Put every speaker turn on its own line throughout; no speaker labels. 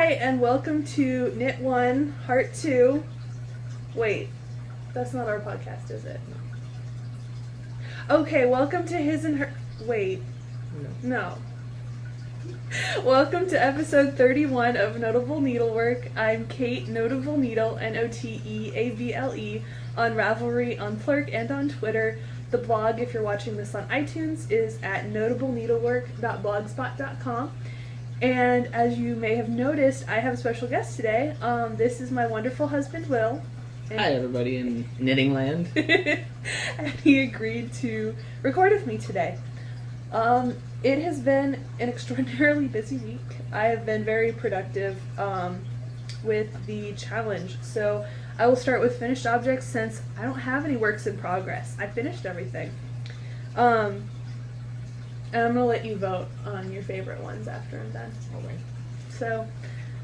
Hi, and welcome to Knit 1, Heart 2. Wait, that's not our podcast, is it? Okay, welcome to His and Her... Wait. No. Welcome to episode 31 of Notable Needlework. I'm Kate, Notable Needle, N-O-T-E-A-B-L-E, on Ravelry, on Plurk, and on Twitter. The blog, if you're watching this on iTunes, is at notableneedlework.blogspot.com. And as you may have noticed, I have a special guest today. This is my wonderful husband, Will.
Hi, everybody in knitting land.
And he agreed to record with me today. It has been an extraordinarily busy week. I have been very productive with the challenge. So I will start with finished objects since I don't have any works in progress. I finished everything. And I'm going to let you vote on your favorite ones after I'm done.
Okay.
So,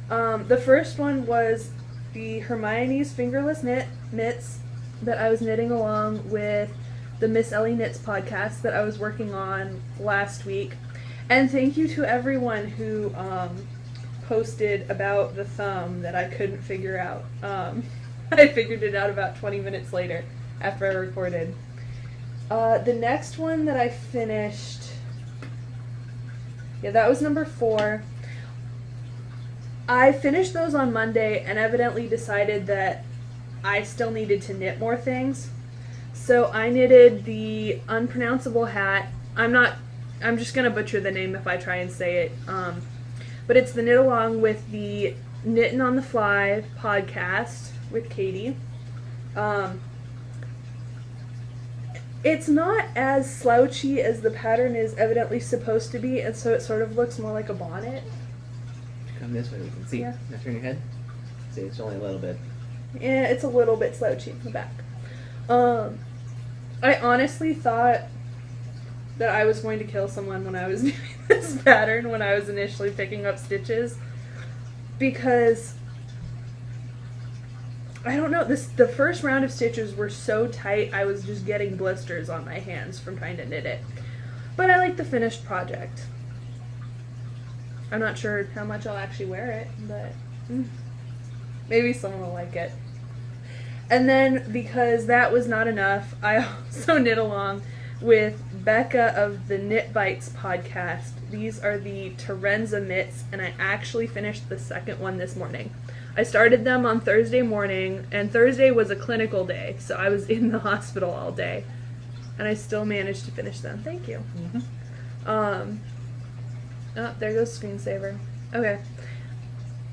the first one was the Hermione's Fingerless Knits that I was knitting along with the Miss Ellie Knits podcast that I was working on last week. And thank you to everyone who posted about the thumb that I couldn't figure out. I figured it out about 20 minutes later after I recorded. The next one that I finished... Yeah, that was number 4. I finished those on Monday and evidently decided that I still needed to knit more things. So I knitted the unpronounceable hat. I'm just going to butcher the name if I try and say it. But it's the knit along with the Knittin' on the Fly podcast with Katie. It's not as slouchy as the pattern is evidently supposed to be, and so it sort of looks more like a bonnet.
Come this way, we can see.
Yeah.
Now turn your head. See, it's only a little bit.
Yeah, it's a little bit slouchy in the back. I honestly thought that I was going to kill someone when I was doing this pattern, when I was initially picking up stitches, because... I don't know, the first round of stitches were so tight I was just getting blisters on my hands from trying to knit it. But I like the finished project. I'm not sure how much I'll actually wear it, but maybe someone will like it. And then, because that was not enough, I also knit along with Becca of the Knit Bites podcast. These are the Terenza mitts, and I actually finished the second one this morning. I started them on Thursday morning, and Thursday was a clinical day, so I was in the hospital all day, and I still managed to finish them. Thank you.
Mm-hmm.
Oh, there goes screensaver. Okay.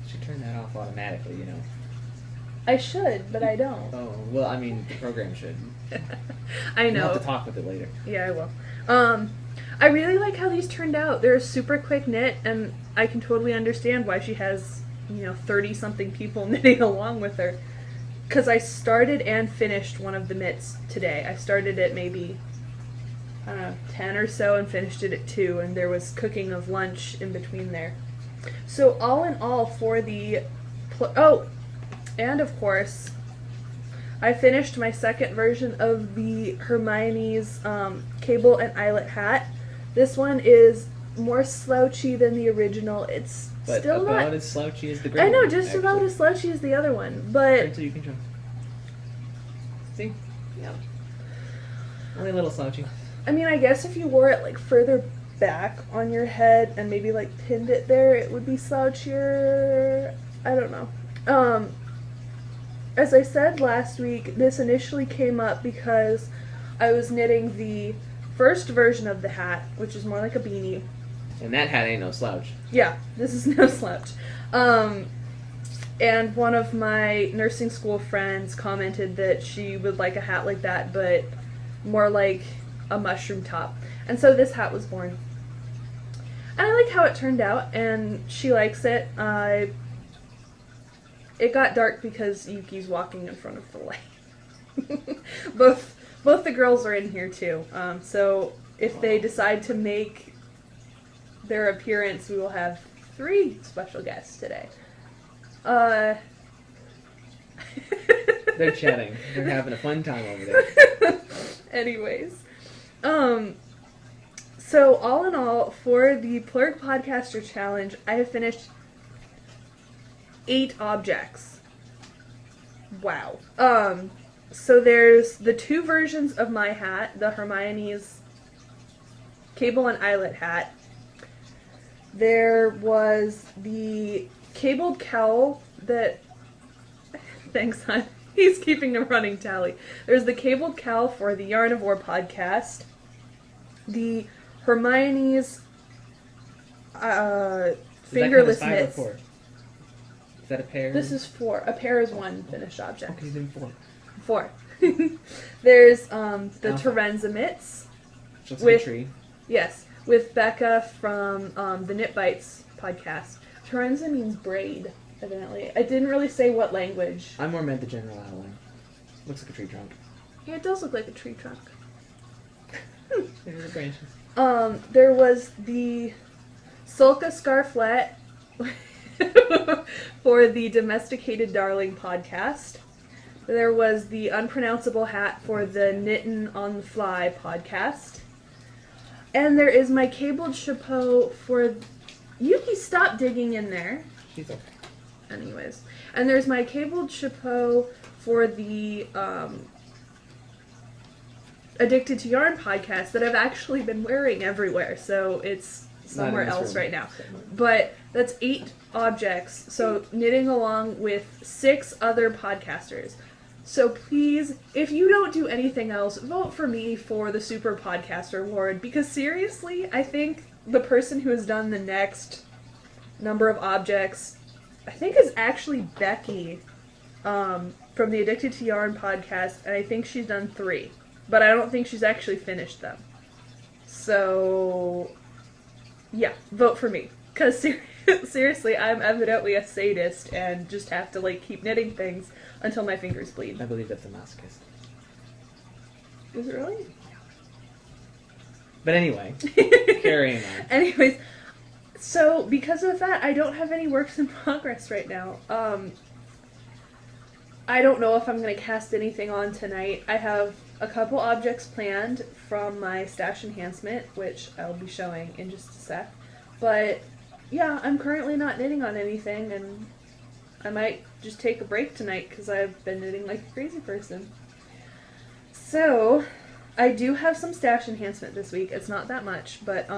You should turn that off automatically, you know.
I should, but I don't.
Oh, well, I mean, the program should.
I know.
You'll have to talk with it later.
Yeah, I will. I really like how these turned out. They're a super quick knit, and I can totally understand why she has... 30-something people knitting along with her. Because I started and finished one of the mitts today. I started at maybe, 10 or so and finished it at 2, and there was cooking of lunch in between there. So all in all, for the... and of course, I finished my second version of the Hermione's cable and eyelet hat. This one is more slouchy than the original. It's
but
still
about
not
as slouchy as the green
I know,
one,
just
actually.
about as slouchy as the other one, but...
Until you can show. See?
Yeah.
Only a little slouchy.
I mean, I guess if you wore it, further back on your head and maybe, pinned it there, it would be slouchier. I don't know. As I said last week, this initially came up because I was knitting the first version of the hat, which is more like a beanie.
And that hat ain't no slouch.
Yeah, this is no slouch. And one of my nursing school friends commented that she would like a hat like that, but more like a mushroom top. And so this hat was born. And I like how it turned out, and she likes it. It got dark because Yuki's walking in front of the light. Both the girls are in here too. So if they decide to make their appearance, we will have 3 special guests today.
They're chatting. They're having a fun time over there.
Anyways. So all in all, for the Plurk Podcaster Challenge, I have finished 8 objects. Wow. So there's the 2 versions of my hat, the Hermione's cable and eyelet hat. There was the cabled cowl that... Thanks, hon. He's keeping a running tally. There's the cabled cowl for the Yarnivore podcast. The Hermione's fingerless mitts.
Is that a pair?
This is 4. A pair is 1 finished object.
Okay, then
4.
4.
There's the Terenza mitts.
Looks like a tree.
Yes, with Becca from the Knit Bites podcast. Terenza means braid, evidently. I didn't really say what language.
I more meant the general outline. Looks like a tree trunk.
Yeah, it does look like a tree trunk.
There's the branches.
There was the Sulka scarflet for the Domesticated Darling podcast. There was the unpronounceable hat for the Knittin' on the Fly podcast. And there is my cabled chapeau for... Yuki, stop digging in there.
She's okay.
Anyways. And there's my cabled chapeau for the Addicted to Yarn podcast that I've actually been wearing everywhere. So it's somewhere else right now. But that's 8 objects. So knitting along with 6 other podcasters. So please, if you don't do anything else, vote for me for the Super Podcaster Award. Because seriously, I think the person who has done the next number of objects, I think is actually Becky from the Addicted to Yarn podcast. And I think she's done 3. But I don't think she's actually finished them. So, yeah, vote for me. Because seriously, I'm evidently a sadist and just have to, like, keep knitting things until my fingers bleed.
I believe that's a masochist.
Is it really?
But anyway, carrying on.
Anyways, so because of that, I don't have any works in progress right now. I don't know if I'm going to cast anything on tonight. I have a couple objects planned from my stash enhancement, which I'll be showing in just a sec. But yeah, I'm currently not knitting on anything, and I might just take a break tonight because I've been knitting like a crazy person. So, I do have some stash enhancement this week. It's not that much, but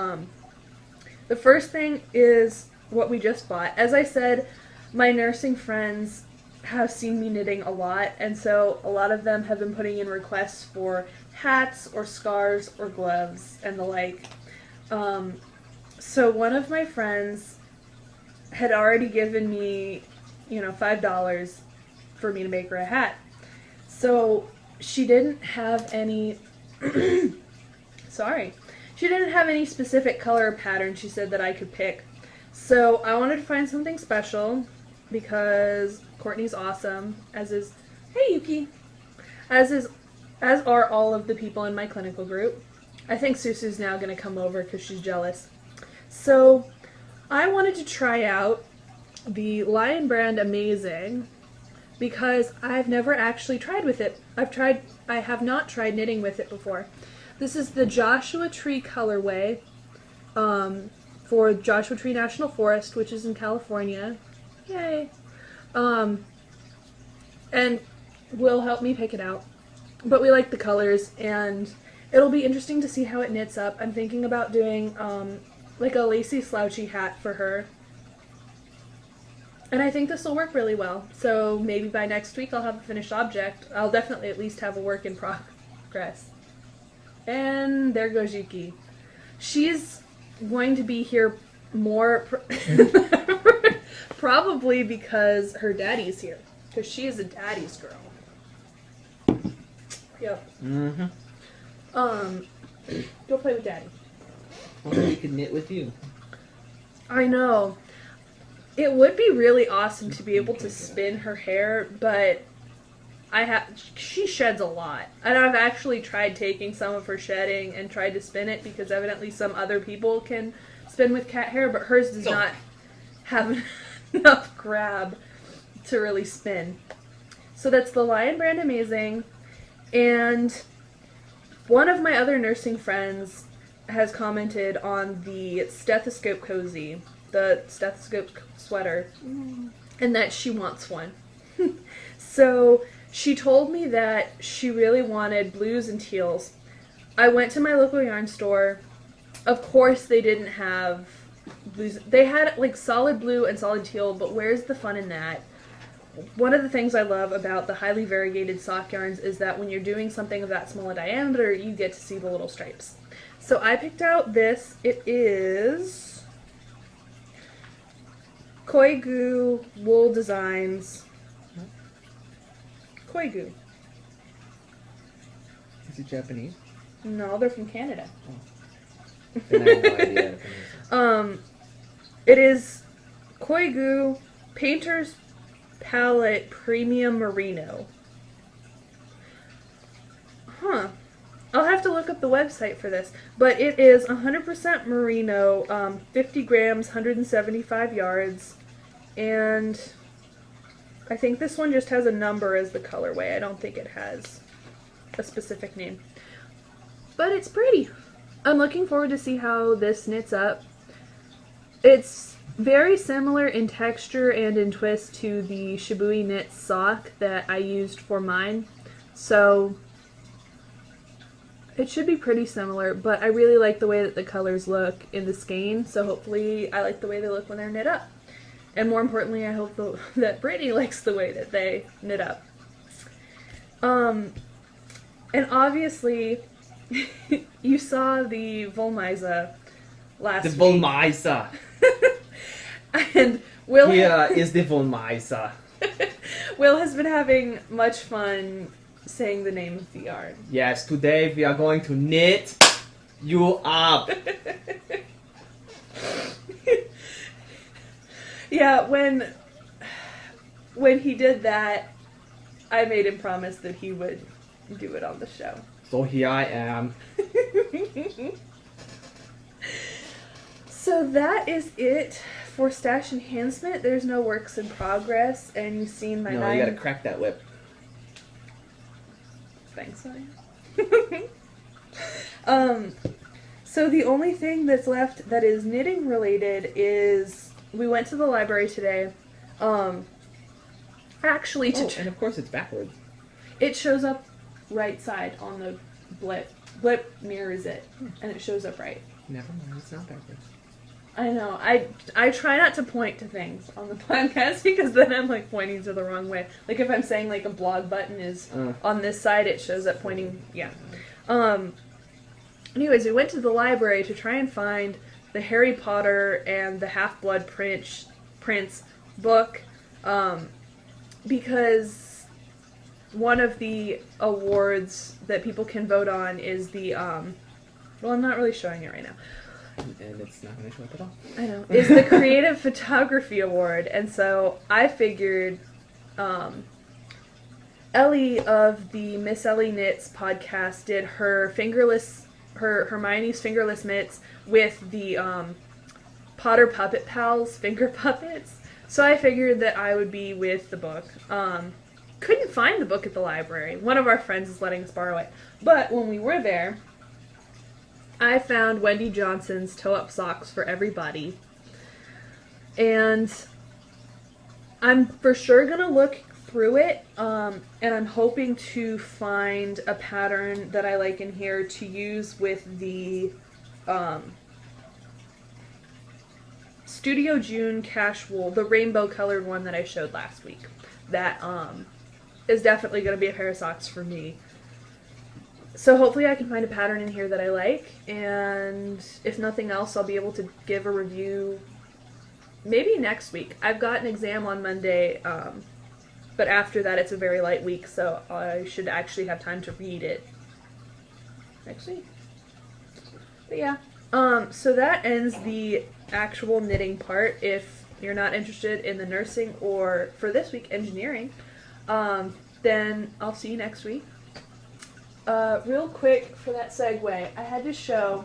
the first thing is what we just bought. As I said, my nursing friends have seen me knitting a lot, and so a lot of them have been putting in requests for hats or scarves or gloves and the like. So one of my friends had already given me, $5 for me to make her a hat. So she didn't have any, she didn't have any specific color pattern she said that I could pick. So I wanted to find something special because Courtney's awesome, as is, hey Yuki, as are all of the people in my clinical group. I think Susu's now going to come over because she's jealous. So I wanted to try out the Lion Brand Amazing because I've never actually tried with it. I have not tried knitting with it before. This is the Joshua Tree colorway for Joshua Tree National Forest, which is in California. Yay. And will help me pick it out. But we like the colors, and it'll be interesting to see how it knits up. I'm thinking about doing like a lacy slouchy hat for her. And I think this will work really well. So maybe by next week I'll have a finished object. I'll definitely at least have a work in progress. And there goes Yuki. She's going to be here more probably because her daddy's here. Because she is a daddy's girl. Yep.
Mm-hmm.
Go play with daddy.
Well, we could knit with you.
I know. It would be really awesome to be able to spin her hair, but she sheds a lot. And I've actually tried taking some of her shedding and tried to spin it because evidently some other people can spin with cat hair, but hers does not have enough grab to really spin. So that's the Lion Brand Amazing. And one of my other nursing friends has commented on the stethoscope cozy, the stethoscope sweater. and that she wants one. So she told me that she really wanted blues and teals. I went to my local yarn store. Of course they didn't have blues. They had like solid blue and solid teal, but where's the fun in that? One of the things I love about the highly variegated sock yarns is that when you're doing something of that small a diameter, you get to see the little stripes. So I picked out this. It is Koigu Wool Designs. Koigu.
Is it Japanese?
No, they're from Canada.
Then I have no idea. If it is.
It is Koigu Painter's Palette Premium Merino. Huh. I'll have to look up the website for this. But it is 100% merino, 50 grams, 175 yards. And I think this one just has a number as the colorway. I don't think it has a specific name. But it's pretty. I'm looking forward to see how this knits up. It's very similar in texture and in twist to the Shibui Knit sock that I used for mine. So it should be pretty similar, but I really like the way that the colors look in the skein, so hopefully I like the way they look when they're knit up. And more importantly, I hope that Brittany likes the way that they knit up. And obviously, you saw the Volmisa last week.
The Volmisa.
And Will
Here is the Volmisa.
Will has been having much fun saying the name of the yarn.
Yes, today we are going to knit you up.
Yeah, when he did that, I made him promise that he would do it on the show.
So here I am.
So that is it for stash enhancement. There's no works in progress, and you've seen my
No, you gotta crack that whip.
Thanks, Ryan. So the only thing that's left that is knitting related is we went to the library today. Actually,
and of course it's backwards.
it shows up right side on the blip. Blip mirrors it, and it shows up right.
Never mind, it's not backwards.
I know. I try not to point to things on the podcast because then I'm like pointing to the wrong way. Like if I'm saying like a blog button is on this side, it shows up pointing. Yeah. Anyways, we went to the library to try and find the Harry Potter and the Half-Blood Prince book because one of the awards that people can vote on is the well, I'm not really showing it right now.
And it's not going to show up at all.
I know. Is the Creative Photography Award. And so I figured Ellie of the Miss Ellie Knits podcast did her Hermione's fingerless mitts with the Potter Puppet Pals finger puppets. So I figured that I would be with the book. Couldn't find the book at the library. One of our friends is letting us borrow it. But when we were there, I found Wendy Johnson's Toe Up Socks for Everybody. And I'm for sure going to look through it, and I'm hoping to find a pattern that I like in here to use with the Studio June Cash Wool, the rainbow colored one that I showed last week. That is definitely going to be a pair of socks for me. So hopefully I can find a pattern in here that I like, and if nothing else, I'll be able to give a review maybe next week. I've got an exam on Monday, but after that it's a very light week, so I should actually have time to read it next week. But yeah, so that ends the actual knitting part. If you're not interested in the nursing or, for this week, engineering, then I'll see you next week. Real quick for that segue, I had to show,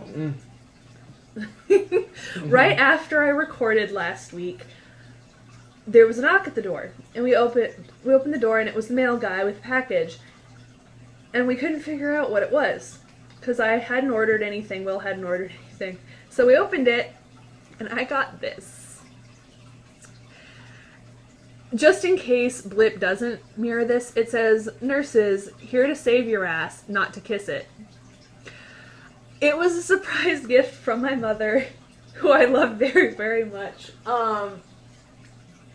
right after I recorded last week, there was a knock at the door, and we opened the door, and it was the mail guy with a package, and we couldn't figure out what it was, because I hadn't ordered anything, Will hadn't ordered anything, so we opened it, and I got this. just in case Blip doesn't mirror this, it says, "Nurses, here to save your ass, not to kiss it." It was a surprise gift from my mother, who I love very, very much. And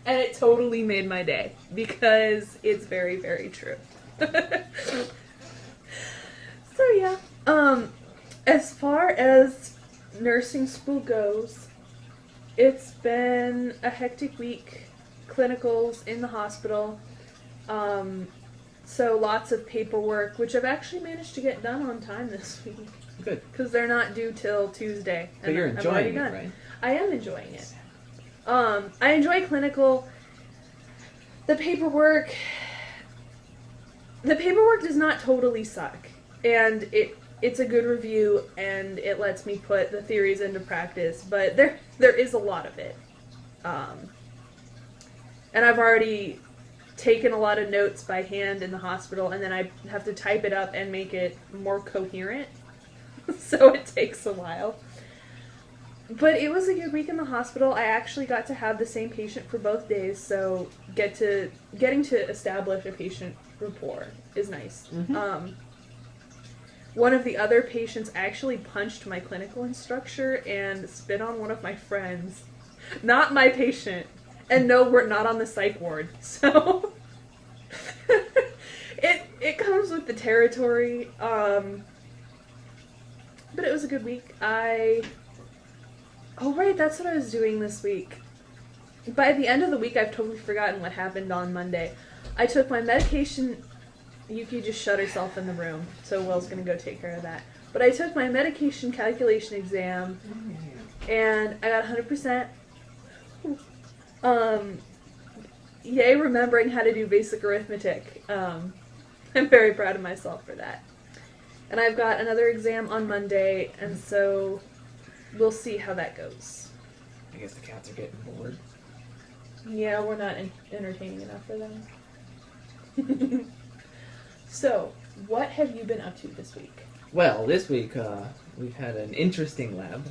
it totally made my day, because it's very, very true. So yeah. As far as nursing school goes, it's been a hectic week. Clinicals in the hospital. So lots of paperwork, which I've actually managed to get done on time this week.
Good.
Because they're not due till Tuesday.
But you're enjoying it, right?
I am enjoying it. I enjoy clinical. The paperwork does not totally suck. And it's a good review, and it lets me put the theories into practice. But there is a lot of it. And I've already taken a lot of notes by hand in the hospital, and then I have to type it up and make it more coherent. So it takes a while. But it was a good week in the hospital. I actually got to have the same patient for both days, so getting to establish a patient rapport is nice.
Mm-hmm.
One of the other patients actually punched my clinical instructor and spit on one of my friends. Not my patient. And no, we're not on the psych ward. So it comes with the territory. But it was a good week. Oh right, that's what I was doing this week. By the end of the week, I've totally forgotten what happened on Monday. I took my medication. Yuki just shut herself in the room, so Will's gonna go take care of that. But I took my medication calculation exam, and I got 100%. Yay, remembering how to do basic arithmetic. I'm very proud of myself for that. And I've got another exam on Monday, and so we'll see how that goes.
I guess the cats are getting bored.
Yeah, we're not entertaining enough for them. So, what have you been up to this week?
Well, this week we've had an interesting lab.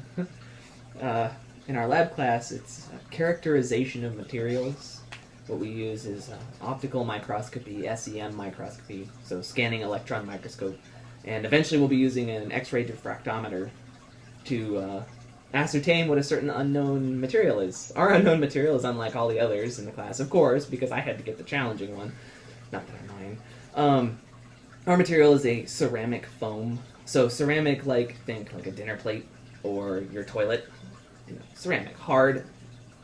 In our lab class, it's characterization of materials. What we use is optical microscopy, SEM microscopy, so scanning electron microscope. And eventually we'll be using an X-ray diffractometer to ascertain what a certain unknown material is. Our unknown material is unlike all the others in the class, of course, because I had to get the challenging one. Not that I'm lying. Our material is a ceramic foam. So ceramic, think like a dinner plate or your toilet. Ceramic, hard,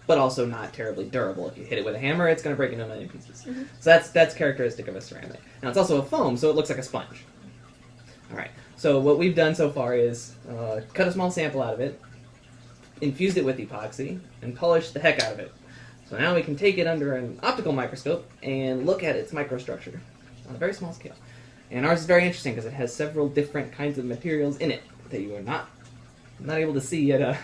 but also not terribly durable. If you hit it with a hammer, it's going to break into a million pieces. Mm-hmm. So that's characteristic of a ceramic. Now it's also a foam, so it looks like a sponge. All right. So what we've done so far is cut a small sample out of it, infused it with epoxy, and polished the heck out of it. So now we can take it under an optical microscope and look at its microstructure on a very small scale. And ours is very interesting because it has several different kinds of materials in it that you are not able to see yet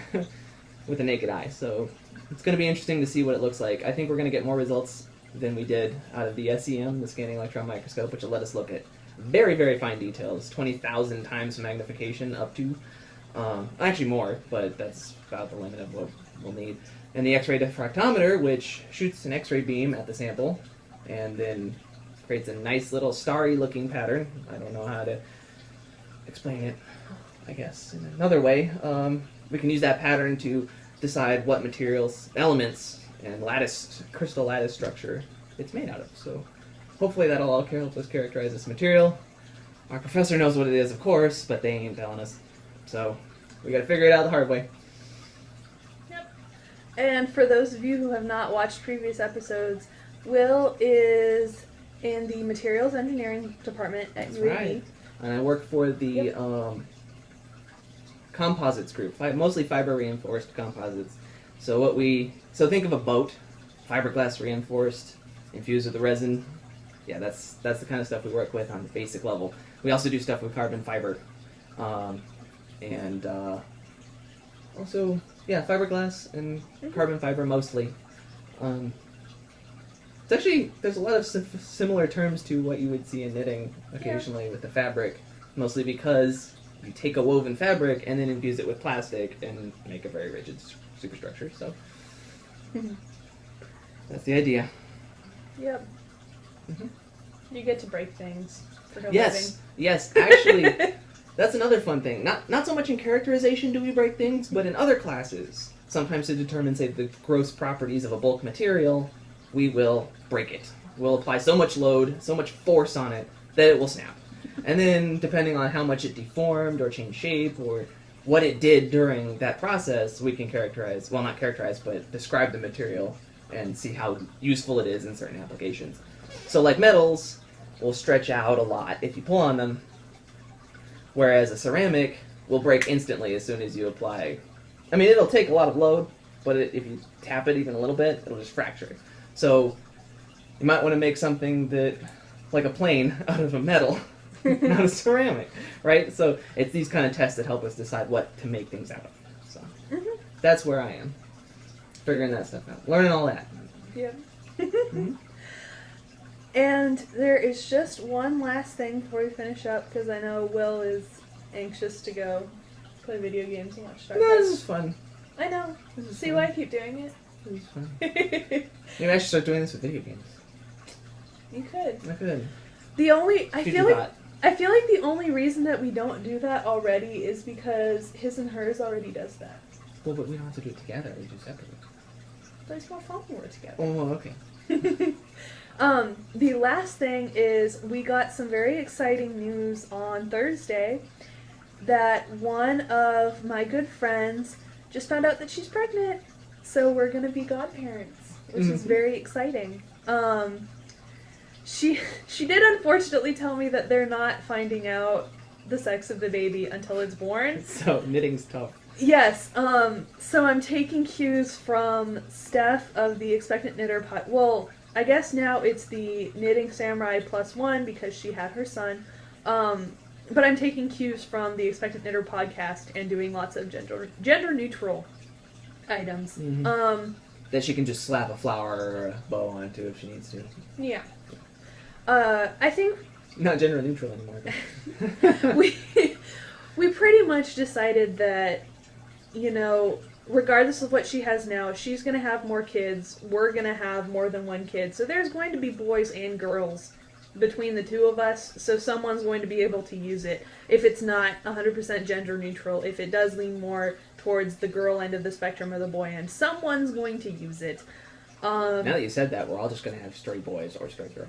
with the naked eye. So it's going to be interesting to see what it looks like. I think we're going to get more results than we did out of the SEM, the scanning electron microscope, which will let us look at very, very fine details, 20,000 times magnification up to, actually more, but that's about the limit of what we'll need. And the X-ray diffractometer, which shoots an X-ray beam at the sample and then creates a nice little starry looking pattern. I don't know how to explain it, I guess, in another way. We can use that pattern to decide what materials, elements, and crystal lattice structure it's made out of. So hopefully that'll all help us characterize this material. Our professor knows what it is, of course, but they ain't telling us. So we gotta figure it out the hard way.
Yep. And for those of you who have not watched previous episodes, Will is in the materials engineering department at UAB.
Right. And I work for the composites group, mostly fiber reinforced composites. So think of a boat, fiberglass reinforced, infused with the resin. Yeah, that's the kind of stuff we work with on the basic level. We also do stuff with carbon fiber, and also fiberglass and carbon fiber mostly. It's actually, there's a lot of similar terms to what you would see in knitting occasionally with the fabric, mostly because you take a woven fabric and then infuse it with plastic and make a very rigid superstructure. So that's the idea.
Yep.
Mhm.
You get to break things for no
Yes, yes. Actually, that's another fun thing. Not so much in characterization do we break things, but in other classes, sometimes to determine, say, the gross properties of a bulk material, we will break it. We'll apply so much load, so much force on it, that it will snap. And then, depending on how much it deformed or changed shape or what it did during that process, we can characterize, well, not characterize, but describe the material and see how useful it is in certain applications. So like metals will stretch out a lot if you pull on them, whereas a ceramic will break instantly as soon as you apply. I mean, it'll take a lot of load, but if you tap it even a little bit, it'll just fracture. So you might want to make something that, like a plane, out of a metal, not a ceramic, right? So it's these kind of tests that help us decide what to make things out of. So that's where I am, figuring that stuff out, learning all that.
Yeah.
Mhm.
And there is just one last thing before we finish up, because I know Will is anxious to go play video games and watch Star
No,
Trek.
this is fun.
I know.
This is
See
fun.
why I keep doing it?
This is fun.
You
Maybe I should start doing this with video games.
could.
I could.
I
Food
feel
for
like
thought.
the only reason that we don't do that already is because His and Hers already does that.
Well, but we don't have to do it together. We do separately.
But it's more fun when we're together.
Oh, okay.
The last thing is we got some very exciting news on Thursday that one of my good friends just found out that she's pregnant. So we're going to be godparents, which is very exciting. She did unfortunately tell me that they're not finding out the sex of the baby until it's born.
So knitting's tough.
Yes, so I'm taking cues from Steph of the Expectant Knitter well, I guess now it's the Knitting Samurai +1 because she had her son. But I'm taking cues from the Expectant Knitter podcast and doing lots of gender neutral items.
Mhm. That she can just slap a flower or a bow onto if she needs to.
Yeah. I think
Not gender neutral anymore. But.
we pretty much decided that, you know, regardless of what she has now, she's going to have more kids. We're going to have more than one kid. So there's going to be boys and girls between the two of us. So someone's going to be able to use it. If it's not 100% gender neutral, if it does lean more towards the girl end of the spectrum or the boy end, someone's going to use it.
Now that you said that, we're all just going to have straight boys or straight girls.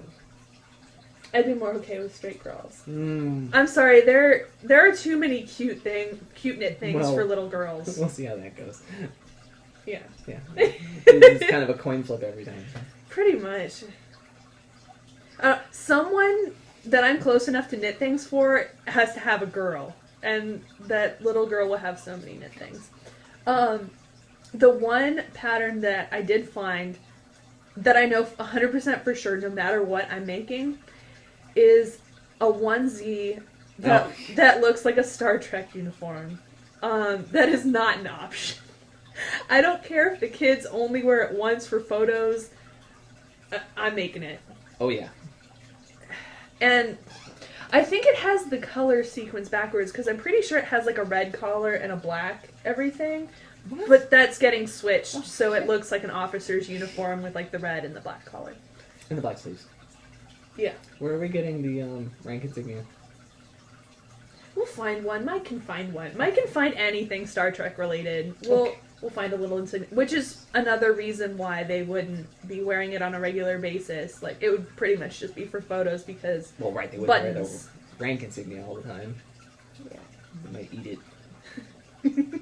I'd be more okay with straight girls.
Mm.
I'm sorry, there are too many cute knit things
Well,
for little girls.
We'll see how that goes.
Yeah.
Yeah. It's kind of a coin flip every time.
Pretty much. Someone that I'm close enough to knit things for has to have a girl, and that little girl will have so many knit things. The one pattern that I did find that I know 100% for sure, no matter what I'm making, is a onesie that looks like a Star Trek uniform. That is not an option. I don't care if the kids only wear it once for photos. I'm making it.
Oh, yeah.
And I think it has the color sequence backwards, because I'm pretty sure it has like a red collar and a black everything.
What?
But that's getting switched, so it looks like an officer's uniform with like the red and the black collar.
And the black sleeves.
Yeah.
Where are we getting the rank insignia?
We'll find one. Mike can find one. Mike can find anything Star Trek related. We'll find a little insignia, which is another reason why they wouldn't be wearing it on a regular basis. Like, it would pretty much just be for photos because
Well, right, they wouldn't wear the
buttons.
rank insignia all the time.
Yeah.
They might eat it.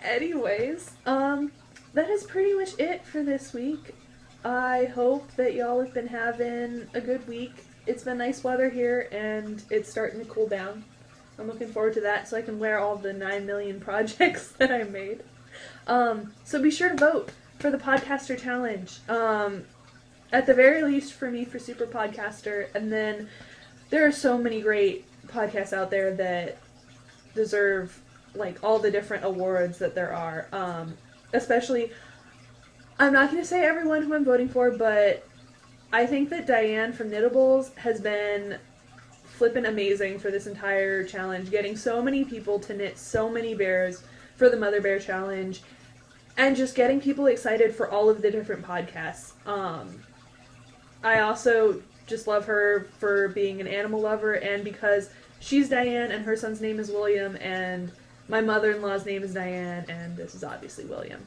Anyways, that is pretty much it for this week. I hope that y'all have been having a good week. It's been nice weather here, and it's starting to cool down. I'm looking forward to that so I can wear all the 9 million projects that I made. So be sure to vote for the Podcaster Challenge. At the very least for me for Super Podcaster, and then there are so many great podcasts out there that deserve like all the different awards that there are. Especially, I'm not going to say everyone who I'm voting for, but I think that Diane from Knittables has been flippin' amazing for this entire challenge, getting so many people to knit so many bears for the Mother Bear Challenge. and just getting people excited for all of the different podcasts. I also just love her for being an animal lover, and because she's Diane and her son's name is William, and my mother-in-law's name is Diane, and this is obviously William.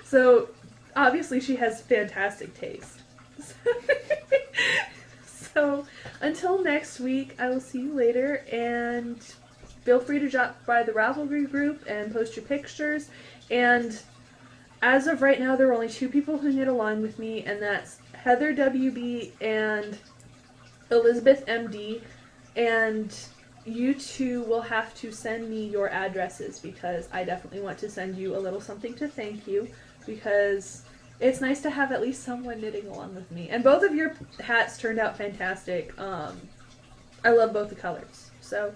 So obviously she has fantastic taste. So until next week, I will see you later, and feel free to drop by the Ravelry group and post your pictures. And as of right now, there are only 2 people who knit along with me, and that's Heather WB and Elizabeth MD. And you 2 will have to send me your addresses, because I definitely want to send you a little something to thank you, because it's nice to have at least someone knitting along with me. And both of your hats turned out fantastic. I love both the colors. So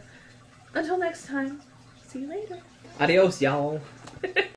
until next time, see you later.
Adios, y'all.